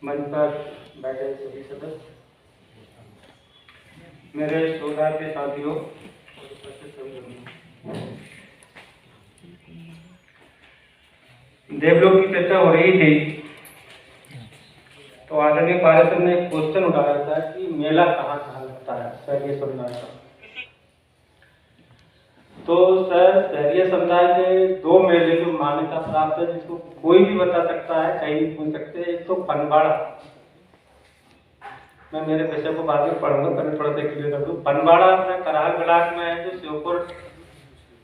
मंच पर बैठे सभी सदस्य, मेरे सौभाग्य साथियों, देवलोक की चर्चा हो रही थी तो आदरणीय पार्षद ने एक क्वेश्चन उठाया था कि मेला कहाँ कहाँ लगता है शहरीय समुदाय का। तो सर, शहरीय समुदाय के दो मेले जो मान्यता प्राप्त है, जिसको कोई भी बता सकता है, कहीं भी पूछ सकते हैं। एक तो पनवाड़ा, मैं मेरे विषय को बाद में पढ़ूंगा, पहले थोड़ा सा क्लियर कर दूं। पनवाड़ा अपना कराल ब्लॉक में है, जो श्योपुर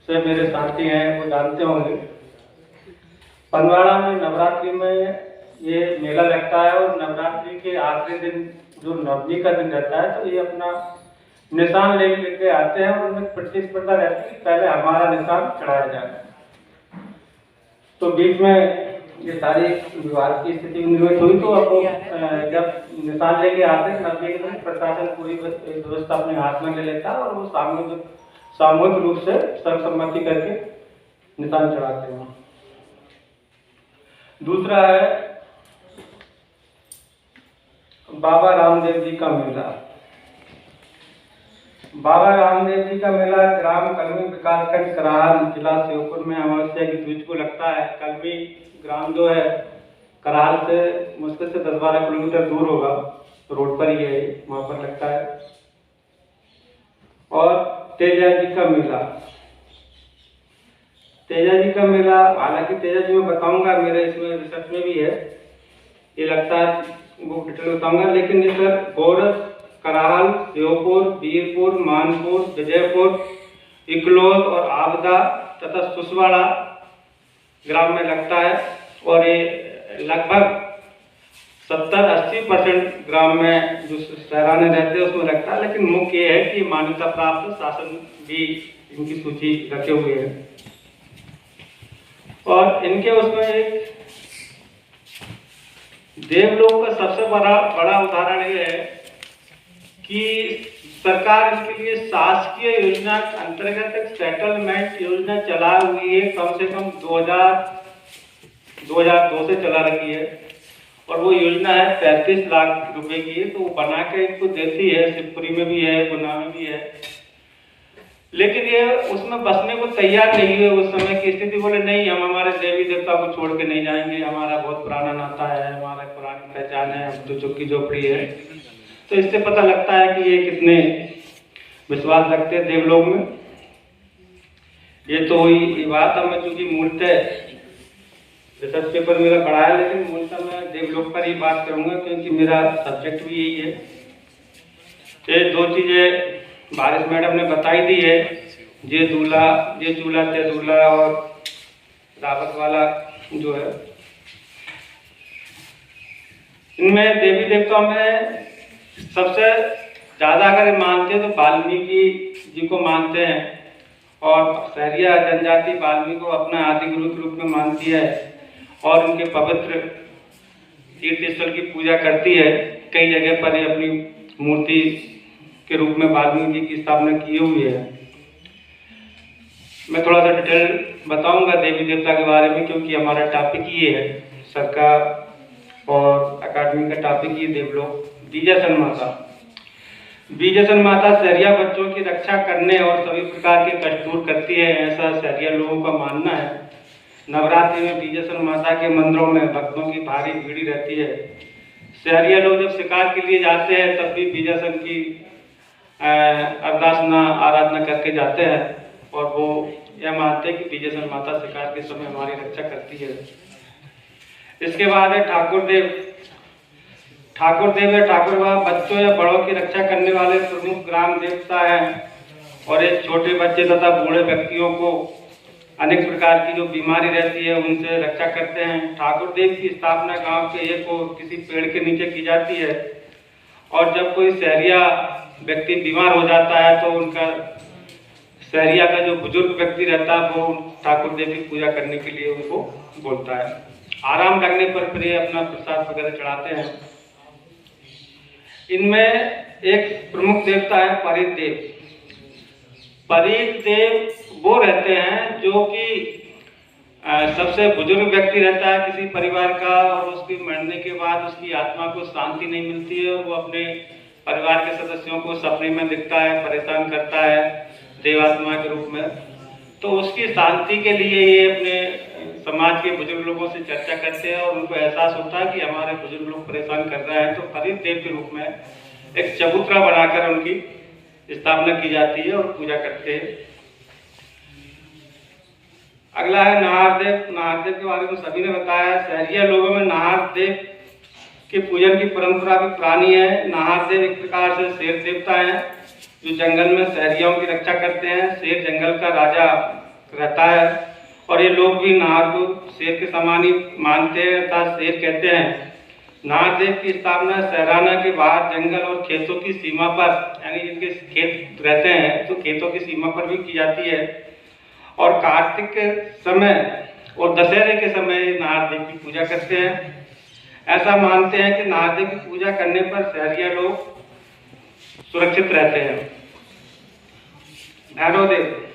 से मेरे साथी हैं वो जानते होंगे। पनवाड़ा में नवरात्रि में ये मेला लगता है और नवरात्रि के आखिरी दिन जो नवमी का दिन रहता है, तो ये अपना निशान लेके आते हैं और उनमें प्रतिस्पर्धा रहती है कि पहले हमारा निशान चढ़ाया जाए। तो बीच में ये सारी विवाद की स्थिति निर्मित हुई, तो अब जब निशान लेके आते हैं नवमी के दिन, प्रशासन पूरी व्यवस्था अपने हाथ में ले लेता है और वो सामूहिक रूप से सर्वसम्मति करके निशान चढ़ाते हैं। दूसरा है बाबा रामदेव जी का मेला। बाबा रामदेव जी का मेला ग्राम कलमी विकासखंड कराल, जिला श्योपुर में अमावस्या की बीच को लगता है। कलमी ग्राम जो है कराल से मुश्किल से 10-12 किलोमीटर दूर होगा, रोड पर ही है, वहां पर लगता है। और तेजा जी का मेला, तेजा जी का मेला, हालांकि तेजा जी मैं बताऊंगा, मेरे इसमें रिसर्च में भी है, ये लगता है वो डिटेल बताऊंगा। लेकिन ये सर गोरस, कराल, श्योपुर, वीरपुर, मानपुर, विजयपुर, इकलोद और आवदा तथा सुसवाड़ा ग्राम में लगता है। और ये लगभग 70-80% ग्राम में जो सराहने रहते हैं उसमें लगता है। लेकिन मुख्य ये है कि मान्यता प्राप्त शासन भी इनकी सूची रखे हुए है। और इनके उसमें एक देवलोक का सबसे बड़ा उदाहरण ये है कि सरकार इसके लिए शासकीय योजना के अंतर्गत एक सेटलमेंट योजना चला हुई है, कम से कम 2002 से चला रखी है। और वो योजना है 35 लाख रुपए की है, तो वो बना के इनको देती है। शिवपुरी में भी है, गुना में भी है, लेकिन ये उसमें बसने को तैयार नहीं हुए। उस समय की स्थिति, बोले नहीं, हम हमारे देवी देवता को छोड़ के नहीं जाएंगे, हमारा बहुत पुराना नाता है, हमारा पुरानी पहचान है, हम तो झुग्गी झोपड़ी है। तो इससे पता लगता है कि ये कितने विश्वास रखते हैं देवलोक में। ये तो हुई ये बात। अब मैं चूंकि मूलतः रिसर्च पेपर मेरा बड़ा है, लेकिन मूलतः मैं देवलोक पर ही बात करूंगा क्योंकि मेरा सब्जेक्ट भी यही है। ये दो चीजें बारिश मैडम ने बताई दी है, ये चूल्हा तेदूला और रावत वाला जो है, इनमें देवी देवताओं में सबसे ज्यादा अगर मानते हैं तो वाल्मीकि जी को मानते हैं। और सहरिया जनजाति वाल्मीकि को अपना आदि गुरु के रूप में मानती है और उनके पवित्र तीर्थ स्थल की पूजा करती है। कई जगह पर ये अपनी मूर्ति के रूप में वाल्मीकि जी की स्थापना की हुई है। मैं थोड़ा सा डिटेल बताऊंगा देवी देवता के बारे में, क्योंकि हमारा टॉपिक ये है, सरकार और अकादमी का टॉपिक ये देवलोक। बीजासन माता, बीजासन माता सहरिया बच्चों की रक्षा करने और सभी प्रकार के कष्ट दूर करती है, ऐसा सहरिया लोगों का मानना है। नवरात्रि में बीजासन माता के मंदिरों में भक्तों की भारी भीड़ रहती है। सहरिया लोग जब शिकार के लिए जाते हैं तब भी बीजासन की अरदासना आराधना करके जाते हैं और वो यह मानते हैं कि बीजासन माता शिकार के समय हमारी रक्षा करती है। इसके बाद है ठाकुर देव। ठाकुर देव या ठाकुर बाबा बच्चों या बड़ों की रक्षा करने वाले प्रमुख ग्राम देवता हैं और एक छोटे बच्चे तथा बूढ़े व्यक्तियों को अनेक प्रकार की जो बीमारी रहती है उनसे रक्षा करते हैं। ठाकुर देव की स्थापना गांव के एक और किसी पेड़ के नीचे की जाती है और जब कोई सहरिया व्यक्ति बीमार हो जाता है तो उनका सहरिया का जो बुजुर्ग व्यक्ति रहता है वो ठाकुर देव की पूजा करने के लिए उनको बोलता है। आराम लगने पर फिर अपना प्रसाद वगैरह चढ़ाते हैं। इनमें एक प्रमुख देवता है परीत देव। परीत देव वो रहते हैं जो कि सबसे बुजुर्ग व्यक्ति रहता है किसी परिवार का, और उसके मरने के बाद उसकी आत्मा को शांति नहीं मिलती है। वो अपने परिवार के सदस्यों को सपने में दिखता है, परेशान करता है देवात्मा के रूप में। तो उसकी शांति के लिए ये अपने समाज के बुजुर्ग लोगों से चर्चा करते हैं, और उनको एहसास होता है कि हमारे बुजुर्ग लोग परेशान कर रहे हैं, तो खरीद देव के रूप में एक चबूतरा बनाकर उनकी स्थापना की जाती है और पूजा करते हैं। अगला है नाहरदेव। नाहरदेव के बारे में सभी ने बताया। सहरिया लोगों में नाहरदेव के पूजन की परंपरा भी पुरानी है। नाहरदेव एक प्रकार से शेर देवता है जो जंगल में सहरियाओं की रक्षा करते हैं। शेर जंगल का राजा रहता है, और ये लोग भी नाहर को शेर के समान ही मानते हैं, अर्थात शेर कहते हैं। नाहरदेव की स्थापना सहराना के बाहर जंगल और खेतों की सीमा पर, यानी जिनके खेत रहते हैं तो खेतों की सीमा पर भी की जाती है। और कार्तिक के समय और दशहरे के समय नाहरदेव की पूजा करते हैं। ऐसा मानते हैं कि नाहरदेव की पूजा करने पर सहरिया लोग सुरक्षित रहते हैं। भैरव देव।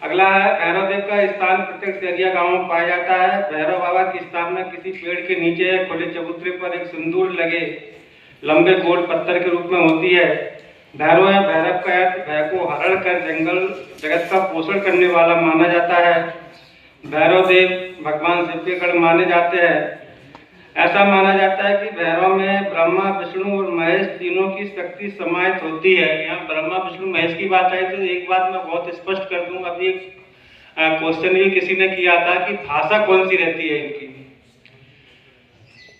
अगला है भैरव देव का स्थान प्रत्येक सहरिया गांव में पाया जाता है। भैरव बाबा की स्थापना किसी पेड़ के नीचे खुले चबूतरे पर एक सिंदूर लगे लंबे गोल पत्थर के रूप में होती है। भैरव या भैरव का अर्थ भय को हरण कर जंगल जगत का पोषण करने वाला माना जाता है। भैरव देव भगवान शिव के गढ़ माने जाते हैं। ऐसा माना जाता है कि भैरव में ब्रह्मा विष्णु और महेश तीनों की शक्ति समाहित होती है। यहाँ ब्रह्मा विष्णु महेश की बात आई तो एक बात मैं बहुत स्पष्ट कर दूं। अभी एक क्वेश्चन भी किसी ने किया था कि भाषा कौन सी रहती है इनकी।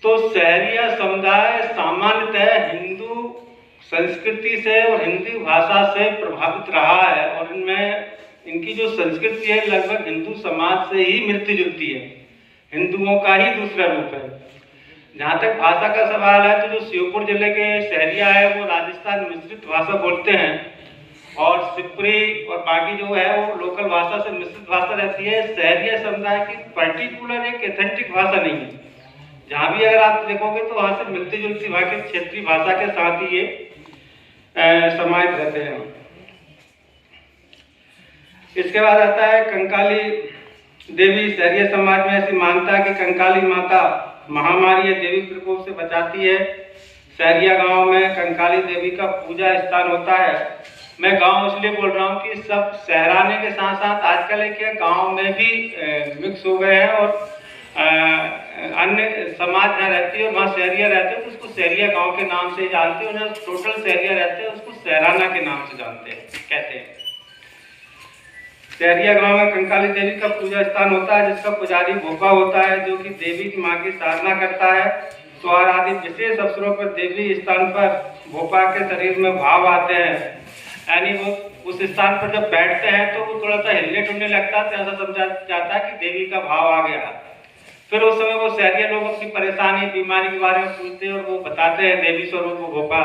तो सहरिया समुदाय सामान्यतः हिंदू संस्कृति से और हिंदी भाषा से प्रभावित रहा है, और इनमें इनकी जो संस्कृति है लगभग हिंदू समाज से ही मिलती जुलती है, हिंदुओं का ही दूसरा रूप है। जहाँ तक भाषा का सवाल है तो जो श्योपुर जिले के सहरिया है वो राजस्थान मिश्रित भाषा बोलते हैं, और शिवपुरी और बाकी जो है वो लोकल भाषा से मिश्रित भाषा रहती है। सहरिया समुदाय की पर्टिकुलर एक एथेंटिक भाषा नहीं है। जहाँ भी अगर आप देखोगे तो वहाँ से मिलती जुलती वहाँ के क्षेत्रीय भाषा के साथ ही ये समाहित रहते हैं। इसके बाद आता है कंकाली देवी। सहरिया समाज में ऐसी मानता है कि कंकाली माता महामारी या देवी प्रकोप से बचाती है। सहरिया गांव में कंकाली देवी का पूजा स्थान होता है। मैं गांव इसलिए बोल रहा हूँ कि सब सहराने के साथ साथ आजकल एक गांव में भी मिक्स हो गए हैं, और अन्य समाज जहाँ रहती है और वहाँ सहरिया रहते हैं तो उसको सहरिया गांव के नाम से जानते हैं, और जहाँ टोटल सहरिया रहते हैं उसको सहराना के नाम से जानते हैं, कहते हैं। सहरिया गांव में कंकाली देवी का पूजा स्थान होता है, जिसका पुजारी भोपा होता है, जो कि देवी की माँ की साधना करता है। त्योहार आदि विशेष अवसरों पर देवी स्थान पर भोपा के शरीर में भाव आते हैं, यानी वो उस स्थान पर जब बैठते हैं तो वो थोड़ा सा हिलने टुलने लगता है, तो ऐसा समझा जाता है कि देवी का भाव आ गया। फिर उस समय वो सहरिया लोग अपनी परेशानी बीमारी के बारे में पूछते हैं और वो बताते हैं देवी स्वरूप वो भोपा,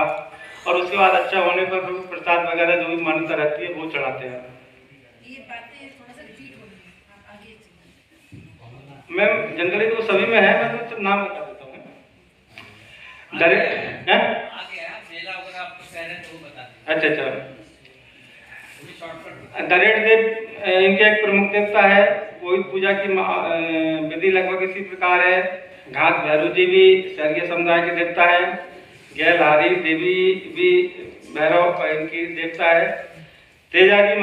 और उसके बाद अच्छा होने पर फिर प्रसाद वगैरह जो भी मान्यता रहती है वो चढ़ाते हैं। मैम जनरली तो सभी में है, मैं तो नाम बता देता हूँ। डायरेक्ट है अच्छा अच्छा। डायरेक्ट देव इनके एक प्रमुख देवता है। कोई पूजा की विधि लगभग इसी प्रकार है। घाट भैरव जी भी सहरिया समुदाय के देवता है। गैलहारी देवी भी भैरव इनकी देवता है। तेजाजी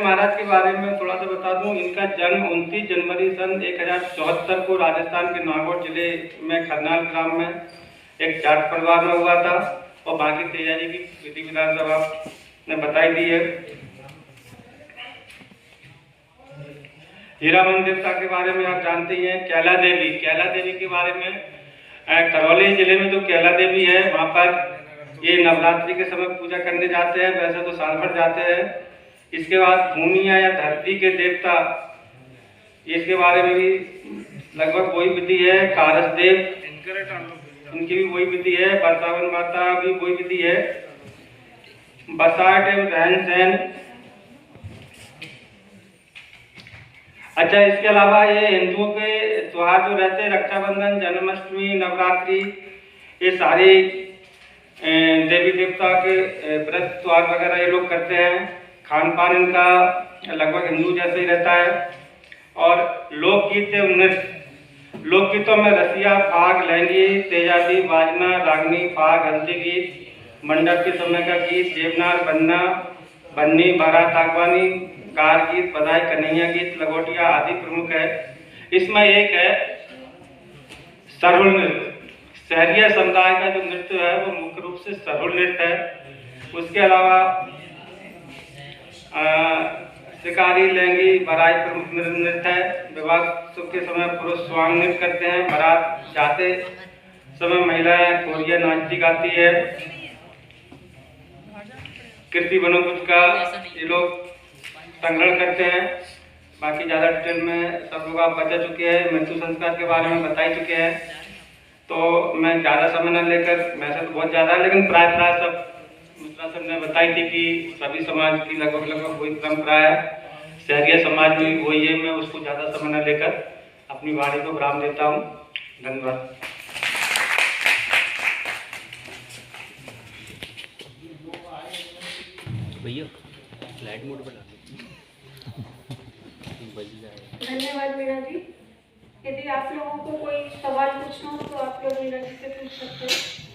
महाराज के बारे में थोड़ा सा बता दूं। इनका जन्म 29 जनवरी सन 1074 को राजस्थान के नागौर जिले में खरनाल ग्राम में एक जाट परिवार में हुआ था, और बाकी तेजाजी की विधि विधान सब आपने बताई दी है। हीरामन देवता के बारे में आप जानते ही हैं। कैला देवी के बारे में करौली जिले में जो कैला देवी है वहाँ पर ये नवरात्रि के समय पूजा करने जाते हैं, वैसे तो साल भर जाते हैं। इसके बाद भूमिया या धरती के देवता, इसके बारे में भी लगभग वही विधि है। कारस देव इनकी भी वही विधि है। बरसावन माता भी वही विधि है। बसाट एवं रहन सहन। अच्छा, इसके अलावा ये हिंदुओं के त्योहार जो रहते हैं रक्षाबंधन, जन्माष्टमी, नवरात्रि, ये सारे देवी देवता के व्रत त्योहार वगैरह ये लोग करते हैं। खान पान इनका लगभग हिंदू जैसे ही रहता है। और लोकगीत एवं नृत्य। लोकगीतों में रसिया, फाग, लहंगी, तेजादी, बाजना, रागनी, फाग, हल्दी गीत, मंडप के समय का गीत, देवनार, बन्ना, बन्नी, बारात, आगवानी, कार गीत, बधाई, कन्हैया गीत, लगोटिया आदि प्रमुख है। इसमें एक है सरहुल नृत्य। शहरिया समुदाय का जो नृत्य है वो मुख्य रूप से सरहुल नृत्य है। उसके अलावा शिकारी, लहंगी, बराई प्रमुख नृत्य है। विवाह शुभ के समय पुरुष स्वांग नृत्य करते हैं। बारात जाते समय महिलाएं कोरिया नाचती गाती है। कृषि वनोपज का ये लोग संग्रहण करते हैं। बाकी ज़्यादा डिटेल में सब लोग आप बता चुके हैं, मृत्यु संस्कार के बारे में बता ही चुके हैं, तो मैं ज़्यादा समय न लेकर, वैसे तो बहुत ज़्यादा, लेकिन प्राय सब दूसरा सब ने बताई थी कि सभी समाज की लगभग वही परंपरा है। शहरिया समाज में वही है। मैं उसको ज़्यादा समय न लेकर अपनी वाणी को विराम देता हूँ। धन्यवाद। भैया फ्लाइट मोड पर धन्यवाद मीना जी। यदि आप लोगों को कोई सवाल पूछना हो तो आप लोग मीना जी से पूछ सकते हैं।